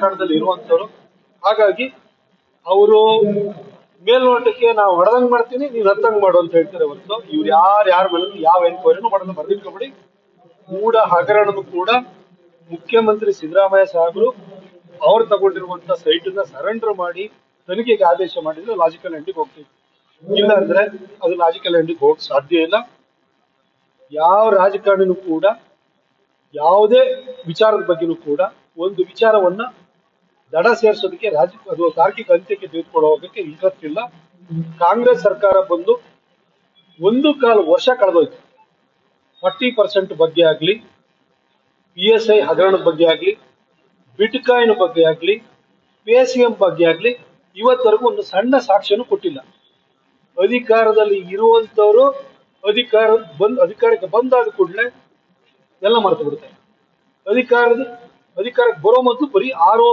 ರಾಜಕಾರಣದಲ್ಲಿ ಇರುವಂತವ್ರು. ಹಾಗಾಗಿ ಅವರು ಮೇಲ್ನೋಟಕ್ಕೆ ನಾವು ಹೊಡೆದಂಗ್ ಮಾಡ್ತೀನಿ, ನೀವ್ ಹತ್ತಂಗ್ ಮಾಡು ಅಂತ ಹೇಳ್ತಾರೆ ಹೊರತು ಇವ್ರು ಯಾರ ಮೇಲೆ ಯಾವ ಎನ್ಕ್ವೈರಿನೂ ಮಾಡೋದು ಬರ್ದಿಟ್ಕೊಬಿಡಿ. ಮೂಡ ಹಗರಣನು ಕೂಡ ಮುಖ್ಯಮಂತ್ರಿ ಸಿದ್ದರಾಮಯ್ಯ ಸಾಹೇಬರು ಅವ್ರು ತಗೊಂಡಿರುವಂತ ಸೈಟ್ ನ ಸರೆಂಡರ್ ಮಾಡಿ ತನಿಖೆಗೆ ಆದೇಶ ಮಾಡಿದ್ರೆ ಲಾಜಿಕಲ್ ಎಂಡಿಗೆ ಹೋಗ್ತೀವಿ. ಇಲ್ಲ ಅಂದ್ರೆ ಅದು ಲಾಜಿಕಲ್ ಎಂಡಿಗೆ ಹೋಗಕ್ ಸಾಧ್ಯ ಇಲ್ಲ. ಯಾವ ರಾಜಕಾರಣಿನೂ ಕೂಡ ಯಾವುದೇ ವಿಚಾರದ ಬಗ್ಗೆನೂ ಕೂಡ ಒಂದು ವಿಚಾರವನ್ನ ದಡ ಸೇರಿಸೋದಕ್ಕೆ ಅದು ತಾರ್ಕಿಕ ಅಂತ್ಯಕ್ಕೆ ತೆಗೆದುಕೊಂಡು ಹೋಗೋಕೆ ಇಂಟ್ರೆಸ್ಟ್ ಇಲ್ಲ. ಕಾಂಗ್ರೆಸ್ ಸರ್ಕಾರ ಬಂದು 1.25 ವರ್ಷ ಕಳೆದೋಯ್ತು. 40% ಬಗ್ಗೆ ಆಗ್ಲಿ, PSI ಹಗರಣದ ಬಗ್ಗೆ ಆಗ್ಲಿ, ಬಿಟ್ಕಾಯಿನ್ ಬಗ್ಗೆ ಆಗ್ಲಿ, PCM ಬಗ್ಗೆ ಆಗ್ಲಿ ಇವತ್ತರೆಗೂ ಒಂದು ಸಣ್ಣ ಸಾಕ್ಷ್ಯನೂ ಕೊಟ್ಟಿಲ್ಲ. ಅಧಿಕಾರದಲ್ಲಿ ಇರುವಂತವರು ಅಧಿಕಾರಕ್ಕೆ ಬಂದಾದ ಕೂಡಲೇ ಎಲ್ಲ ಮರೆತು ಬಿಡ್ತಾರೆ. ಅಧಿಕಾರಕ್ಕೆ ಬರೋ ಮೊದಲು ಬರೀ ಆರೋಪ